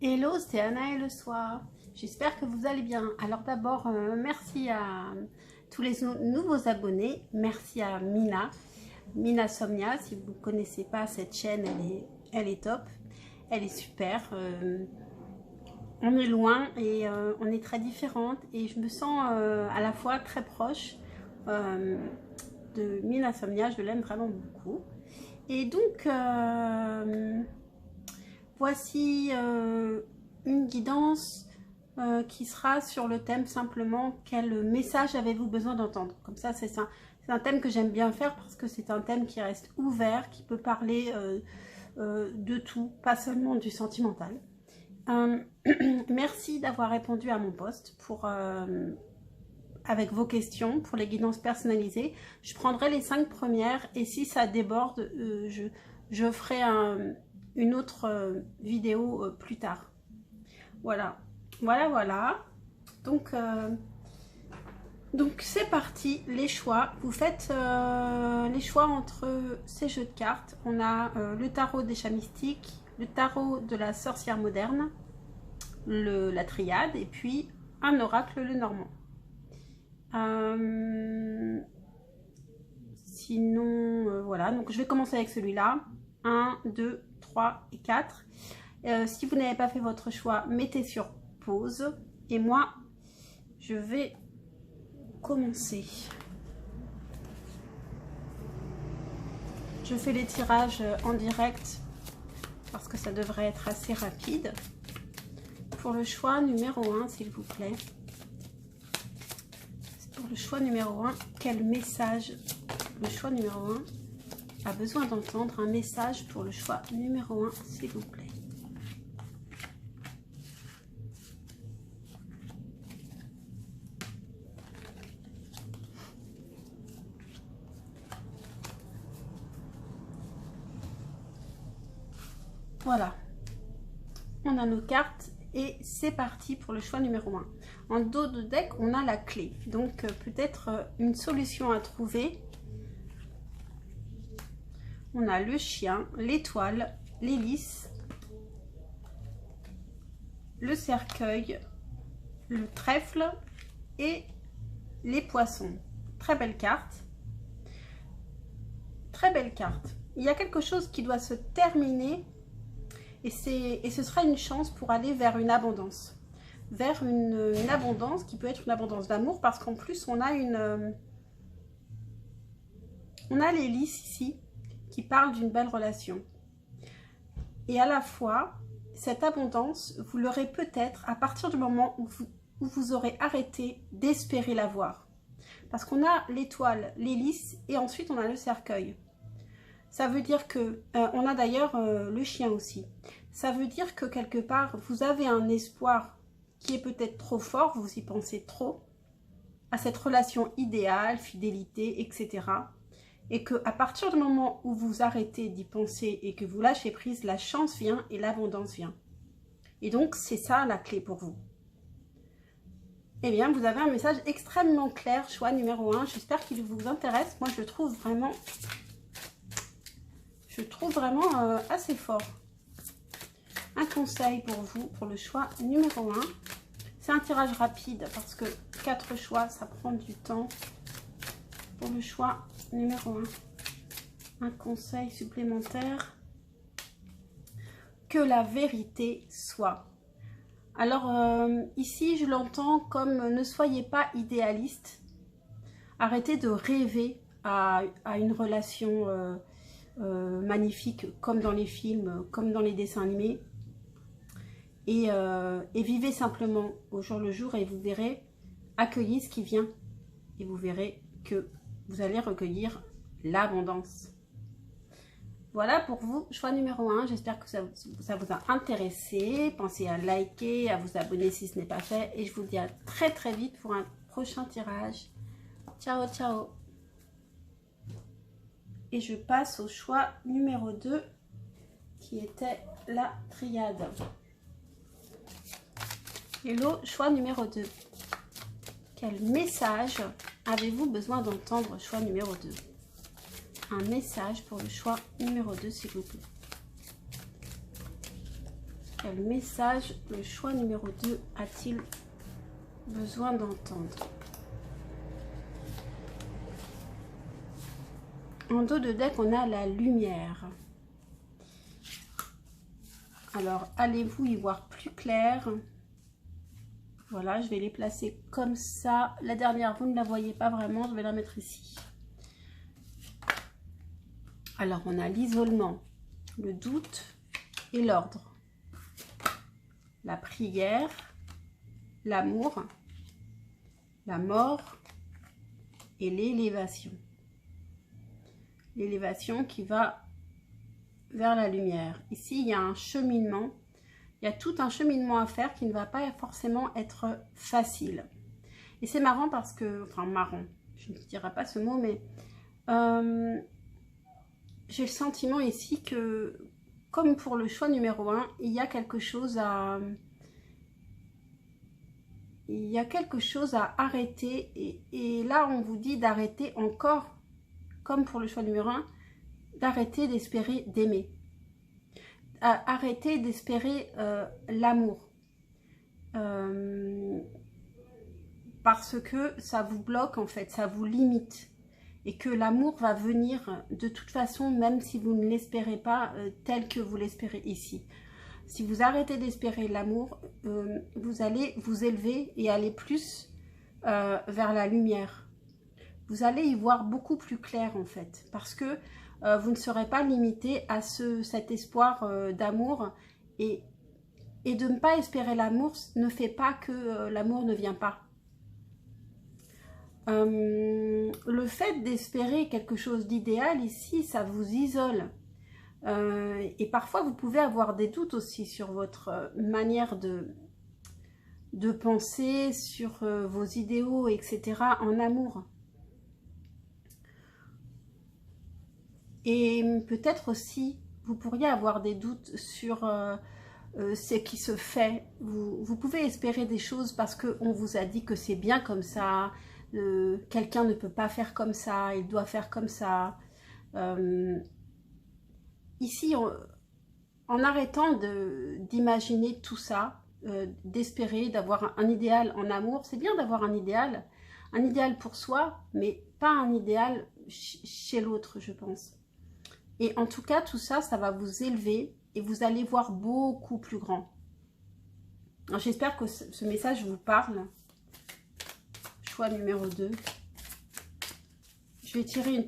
Hello, c'est Anna et le soir. J'espère que vous allez bien. Alors d'abord, merci à tous les nouveaux abonnés. Merci à Mina Somnia. Si vous ne connaissez pas cette chaîne, elle est top. Elle est super. On est loin et on est très différentes. Et je me sens à la fois très proche de Mina Somnia. Je l'aime vraiment beaucoup. Et donc... voici une guidance qui sera sur le thème simplement quel message avez-vous besoin d'entendre. Comme ça, c'est un thème que j'aime bien faire parce que c'est un thème qui reste ouvert, qui peut parler de tout, pas seulement du sentimental. Merci d'avoir répondu à mon post avec vos questions pour les guidances personnalisées. Je prendrai les 5 premières et si ça déborde, je ferai une autre vidéo plus tard. Voilà. Donc c'est parti, les choix. Vous faites les choix entre ces jeux de cartes. On a le tarot des chats mystiques, le tarot de la sorcière moderne, la triade et puis un oracle le normand. Sinon, voilà. Donc je vais commencer avec celui-là. 1, 2, 3 et 4. Si vous n'avez pas fait votre choix, mettez sur pause. Et moi, je vais commencer. Je fais les tirages en direct parce que ça devrait être assez rapide. Pour le choix numéro 1, s'il vous plaît. Pour le choix numéro 1, quel message le choix numéro 1 a besoin d'entendre? Un message pour le choix numéro 1, s'il vous plaît. Voilà. On a nos cartes et c'est parti pour le choix numéro 1. En dos de deck, on a la clé. Donc peut-être une solution à trouver. On a le chien, l'étoile, l'hélice, le cercueil, le trèfle et les poissons. Très belle carte. Très belle carte. Il y a quelque chose qui doit se terminer et ce sera une chance pour aller vers une abondance. Vers une abondance qui peut être une abondance d'amour parce qu'en plus on a l'hélice ici qui parle d'une belle relation. Et à la fois, cette abondance, vous l'aurez peut-être à partir du moment où vous aurez arrêté d'espérer la voir. Parce qu'on a l'étoile, l'hélice et ensuite on a le cercueil. Ça veut dire que, on a d'ailleurs le chien aussi. Ça veut dire que quelque part, vous avez un espoir qui est peut-être trop fort, vous y pensez trop, à cette relation idéale, fidélité, etc. Et que à partir du moment où vous arrêtez d'y penser et que vous lâchez prise, la chance vient et l'abondance vient. Et donc, c'est ça la clé pour vous. Eh bien, vous avez un message extrêmement clair, choix numéro 1. J'espère qu'il vous intéresse. Moi, je le trouve vraiment assez fort. Un conseil pour vous, pour le choix numéro 1. C'est un tirage rapide parce que 4 choix, ça prend du temps. Pour le choix numéro 1, un conseil supplémentaire. Que la vérité soit. Alors ici, je l'entends comme ne soyez pas idéaliste. Arrêtez de rêver à une relation magnifique comme dans les films, comme dans les dessins animés. Et vivez simplement au jour le jour et vous verrez, accueillez ce qui vient. Et vous verrez que vous allez recueillir l'abondance. Voilà pour vous, choix numéro 1. J'espère que ça vous a intéressé. Pensez à liker, à vous abonner si ce n'est pas fait. Et je vous dis à très très vite pour un prochain tirage. Ciao, ciao. Et je passe au choix numéro 2 qui était la triade. Hello, choix numéro 2. Quel message avez-vous besoin d'entendre, choix numéro 2? Un message pour le choix numéro 2, s'il vous plaît. Quel message le choix numéro 2 a-t-il besoin d'entendre? En dos de deck, on a la lumière. Alors, allez-vous y voir plus clair? Voilà, je vais les placer comme ça. La dernière, vous ne la voyez pas vraiment, je vais la mettre ici. Alors, on a l'isolement, le doute et l'ordre. La prière, l'amour, la mort et l'élévation. L'élévation qui va vers la lumière. Ici, il y a un cheminement. Il y a tout un cheminement à faire qui ne va pas forcément être facile. Et c'est marrant parce que... Enfin, marrant. Je ne dirais pas ce mot, mais... j'ai le sentiment ici que, comme pour le choix numéro 1, il y a quelque chose à... Il y a quelque chose à arrêter. Et là, on vous dit d'arrêter encore, comme pour le choix numéro 1, d'arrêter d'espérer d'aimer. Arrêter d'espérer l'amour. Parce que ça vous bloque en fait, ça vous limite. Et que l'amour va venir de toute façon, même si vous ne l'espérez pas tel que vous l'espérez ici. Si vous arrêtez d'espérer l'amour, vous allez vous élever et aller plus vers la lumière. Vous allez y voir beaucoup plus clair en fait. Parce que vous ne serez pas limité à cet espoir d'amour. Et de ne pas espérer l'amour ne fait pas que l'amour ne vient pas. Le fait d'espérer quelque chose d'idéal ici, ça vous isole. Et parfois, vous pouvez avoir des doutes aussi sur votre manière de penser, sur vos idéaux, etc. en amour. Et peut-être aussi, vous pourriez avoir des doutes sur ce qui se fait. Vous pouvez espérer des choses parce qu'on vous a dit que c'est bien comme ça. Quelqu'un ne peut pas faire comme ça, il doit faire comme ça. Ici, en arrêtant d'imaginer tout ça, d'espérer, d'avoir un idéal en amour, c'est bien d'avoir un idéal pour soi, mais pas un idéal chez l'autre, je pense. Et en tout cas, tout ça, ça va vous élever et vous allez voir beaucoup plus grand. J'espère que ce message vous parle. Choix numéro 2. Je vais tirer une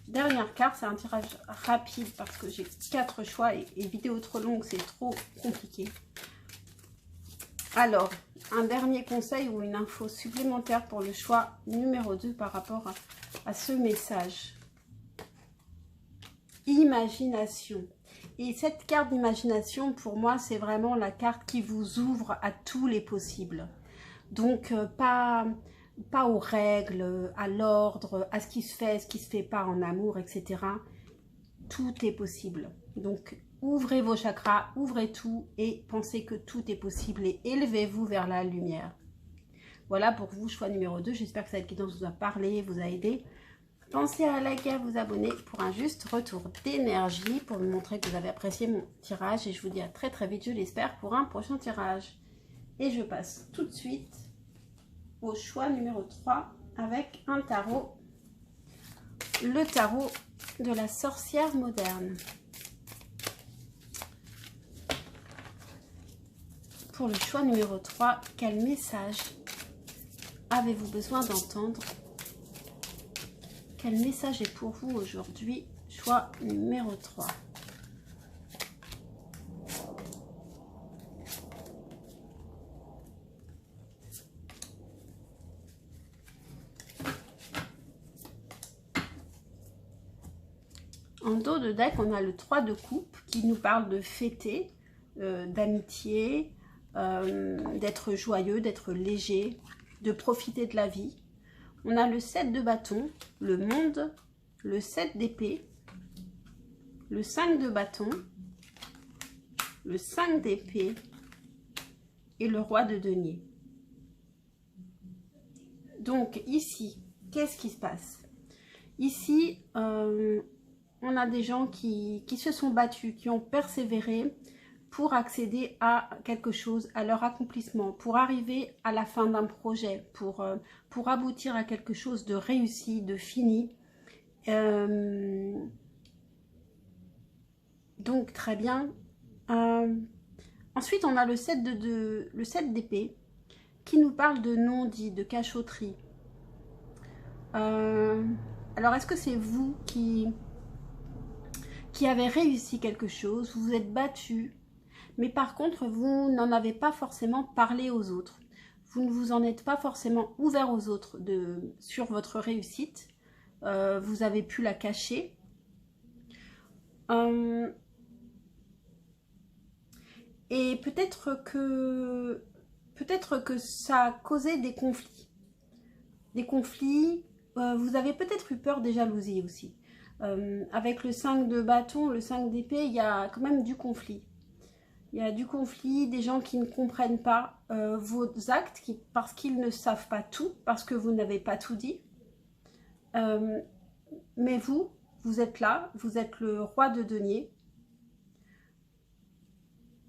dernière carte. C'est un tirage rapide parce que j'ai 4 choix et vidéo trop longue, c'est trop compliqué. Alors, un dernier conseil ou une info supplémentaire pour le choix numéro 2 par rapport à ce message. Imagination. Et cette carte d'imagination, pour moi, c'est vraiment la carte qui vous ouvre à tous les possibles. Donc, pas aux règles, à l'ordre, à ce qui se fait, ce qui se fait pas en amour, etc. Tout est possible. Donc, ouvrez vos chakras, ouvrez tout et pensez que tout est possible et élevez-vous vers la lumière. Voilà pour vous, choix numéro 2. J'espère que cette guidance vous a parlé, vous a aidé. Pensez à liker, à vous abonner pour un juste retour d'énergie, pour me montrer que vous avez apprécié mon tirage. Et je vous dis à très très vite, je l'espère, pour un prochain tirage. Et je passe tout de suite au choix numéro 3 avec un tarot. Le tarot de la sorcière moderne. Pour le choix numéro 3, quel message avez-vous besoin d'entendre? Quel message est pour vous aujourd'hui? Choix numéro 3. En dos de deck, on a le 3 de coupe qui nous parle de fêter, d'amitié, d'être joyeux, d'être léger, de profiter de la vie. On a le 7 de bâton, le monde, le 7 d'épée, le 5 de bâton, le 5 d'épée et le roi de denier. Donc ici, qu'est-ce qui se passe? Ici, on a des gens qui se sont battus, qui ont persévéré, pour accéder à quelque chose, à leur accomplissement, pour arriver à la fin d'un projet, pour aboutir à quelque chose de réussi, de fini. Donc très bien. Ensuite, on a le 7 d'épée qui nous parle de non-dit, de cachotterie. Alors, est-ce que c'est vous qui avez réussi quelque chose, vous vous êtes battu, mais par contre, vous n'en avez pas forcément parlé aux autres. Vous ne vous en êtes pas forcément ouvert aux autres sur votre réussite. Vous avez pu la cacher. Et peut-être que ça a causé des conflits. Des conflits, vous avez peut-être eu peur des jalousies aussi. Avec le 5 de bâton, le 5 d'épée, il y a quand même du conflit. Il y a du conflit, des gens qui ne comprennent pas vos actes, parce qu'ils ne savent pas tout, parce que vous n'avez pas tout dit. Mais vous êtes là, vous êtes le roi de denier.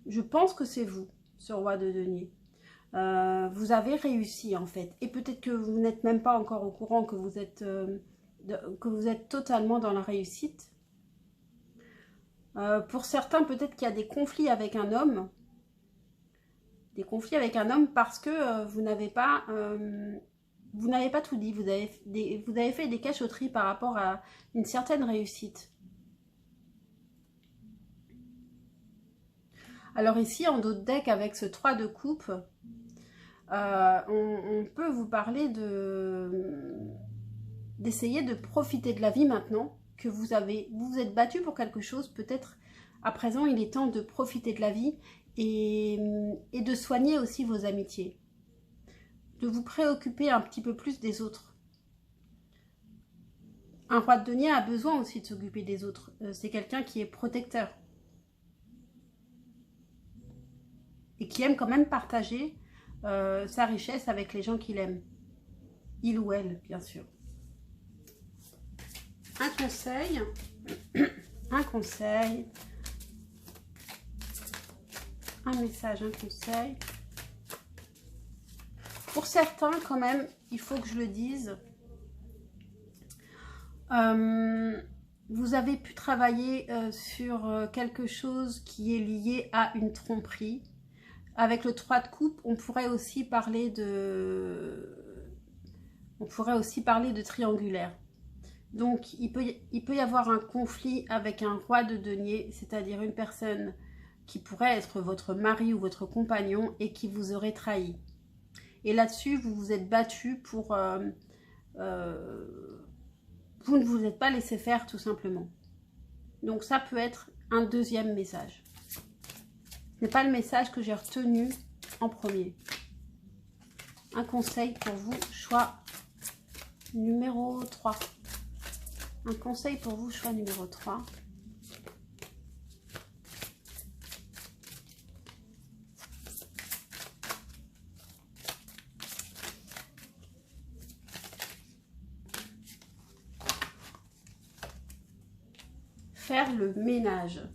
Je pense que c'est vous, ce roi de denier. Vous avez réussi en fait. Et peut-être que vous n'êtes même pas encore au courant que vous êtes totalement dans la réussite. Pour certains, peut-être qu'il y a des conflits avec un homme. Des conflits avec un homme parce que vous n'avez pas tout dit. Vous avez fait des cachotteries par rapport à une certaine réussite. Alors ici, en dos de deck, avec ce 3 de coupe, on peut vous parler d'essayer de profiter de la vie maintenant que vous vous êtes battu pour quelque chose. Peut-être à présent, il est temps de profiter de la vie et de soigner aussi vos amitiés. De vous préoccuper un petit peu plus des autres. Un roi de denier a besoin aussi de s'occuper des autres. C'est quelqu'un qui est protecteur. Et qui aime quand même partager sa richesse avec les gens qu'il aime. Il ou elle, bien sûr. Un conseil. Un conseil. Un message, un conseil. Pour certains, quand même, il faut que je le dise. Vous avez pu travailler sur quelque chose qui est lié à une tromperie. Avec le 3 de coupe, on pourrait aussi parler de triangulaire. Donc, il peut y avoir un conflit avec un roi de denier, c'est-à-dire une personne qui pourrait être votre mari ou votre compagnon et qui vous aurait trahi. Et là-dessus, vous vous êtes battu pour... vous ne vous êtes pas laissé faire, tout simplement. Donc, ça peut être un deuxième message. Ce n'est pas le message que j'ai retenu en premier. Un conseil pour vous, choix numéro 3. Un conseil pour vous, choix numéro 3. Faire le ménage.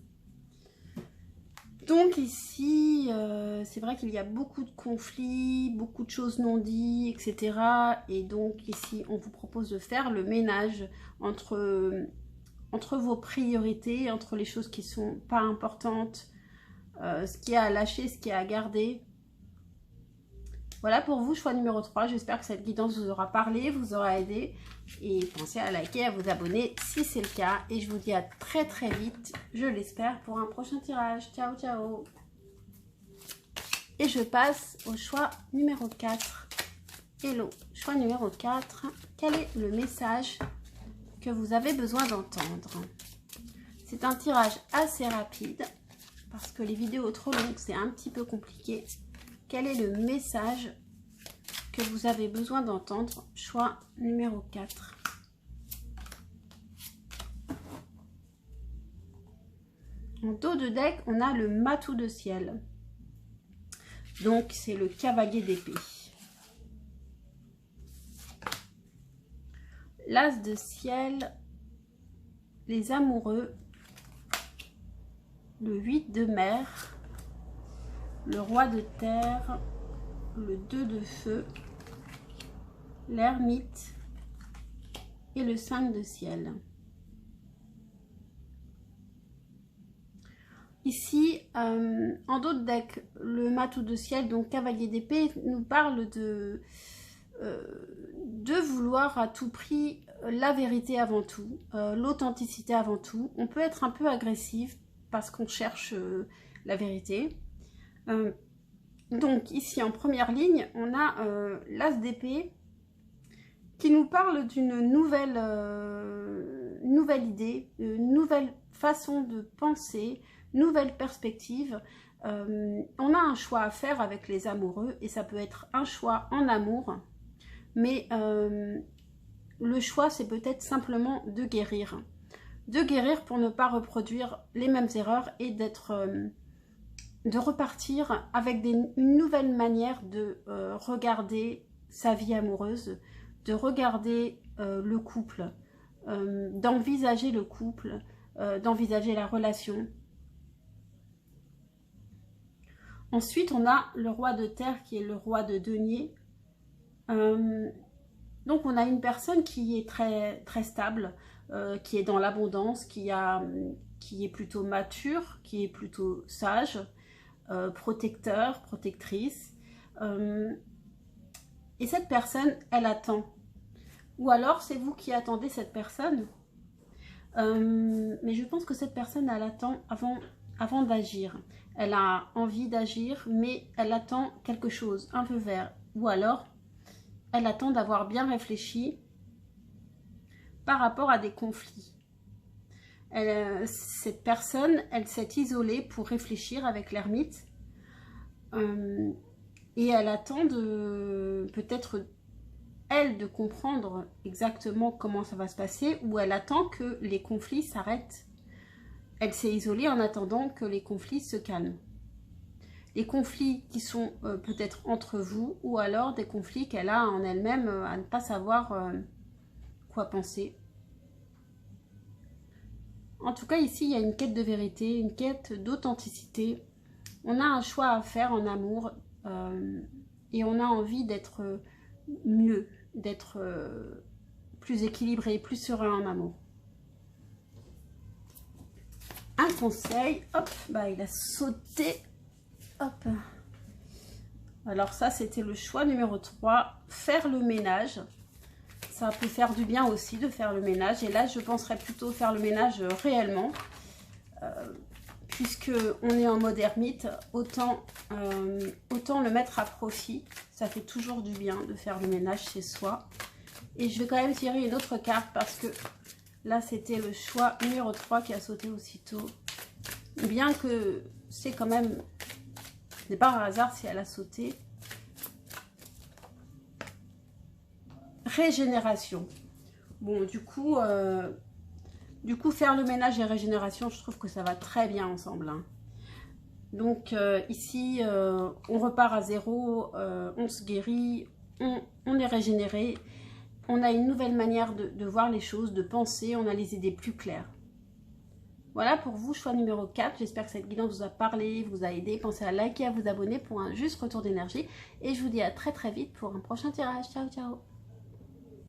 Donc ici, c'est vrai qu'il y a beaucoup de conflits, beaucoup de choses non dites, etc. Et donc ici, on vous propose de faire le ménage entre vos priorités, entre les choses qui ne sont pas importantes, ce qu'il y a à lâcher, ce qu'il y a à garder. Voilà pour vous, choix numéro 3. J'espère que cette guidance vous aura parlé, vous aura aidé. Et pensez à liker, à vous abonner si c'est le cas. Et je vous dis à très très vite, je l'espère, pour un prochain tirage. Ciao, ciao. Et je passe au choix numéro 4. Hello, choix numéro 4. Quel est le message que vous avez besoin d'entendre? C'est un tirage assez rapide, parce que les vidéos trop longues, c'est un petit peu compliqué. Quel est le message que vous avez besoin d'entendre? Choix numéro 4. En dos de deck, on a le matou de ciel. Donc, c'est le cavalier d'épée. L'as de ciel, les amoureux, le 8 de mer le roi de terre, le 2 de feu, l'ermite et le 5 de ciel. Ici, en d'autres decks, le matou de ciel, donc cavalier d'épée, nous parle de vouloir à tout prix la vérité avant tout, l'authenticité avant tout. On peut être un peu agressif parce qu'on cherche la vérité. Donc ici, en première ligne, on a l'as d'épée qui nous parle d'une nouvelle idée, une nouvelle façon de penser, nouvelle perspective. On a un choix à faire avec les amoureux et ça peut être un choix en amour, mais le choix c'est peut-être simplement de guérir pour ne pas reproduire les mêmes erreurs et de repartir avec une nouvelle manière de regarder sa vie amoureuse, de regarder le couple, d'envisager le couple, d'envisager la relation. Ensuite, on a le roi de terre qui est le roi de denier. Donc, on a une personne qui est très, très stable, qui est dans l'abondance, qui est plutôt mature, qui est plutôt sage, protecteur, protectrice. Et cette personne, elle attend. Ou alors, c'est vous qui attendez cette personne. Mais je pense que cette personne, elle attend avant d'agir. Elle a envie d'agir, mais elle attend quelque chose, un feu vert. Ou alors, elle attend d'avoir bien réfléchi par rapport à des conflits. Cette personne, elle s'est isolée pour réfléchir avec l'ermite. Et elle attend peut-être elle de comprendre exactement comment ça va se passer, ou elle attend que les conflits s'arrêtent. Elle s'est isolée en attendant que les conflits se calment. Les conflits qui sont peut-être entre vous, ou alors des conflits qu'elle a en elle-même à ne pas savoir quoi penser. En tout cas, ici, il y a une quête de vérité, une quête d'authenticité. On a un choix à faire en amour et on a envie d'être mieux, d'être plus équilibré, plus serein en amour. Un conseil, hop, bah il a sauté, hop. Alors ça, c'était le choix numéro 3, faire le ménage. Ça peut faire du bien aussi de faire le ménage. Et là, je penserais plutôt faire le ménage réellement. Puisque on est en mode ermite, autant le mettre à profit. Ça fait toujours du bien de faire le ménage chez soi. Et je vais quand même tirer une autre carte parce que là, c'était le choix numéro 3 qui a sauté aussitôt. Bien que c'est quand même... C'est pas un hasard si elle a sauté. Régénération. Bon, du coup, faire le ménage et régénération, je trouve que ça va très bien ensemble. Hein. Donc, ici, on repart à zéro, on se guérit, on est régénéré. On a une nouvelle manière de voir les choses, de penser, on a les idées plus claires. Voilà pour vous, choix numéro 4. J'espère que cette guidance vous a parlé, vous a aidé. Pensez à liker, à vous abonner pour un juste retour d'énergie. Et je vous dis à très très vite pour un prochain tirage. Ciao, ciao!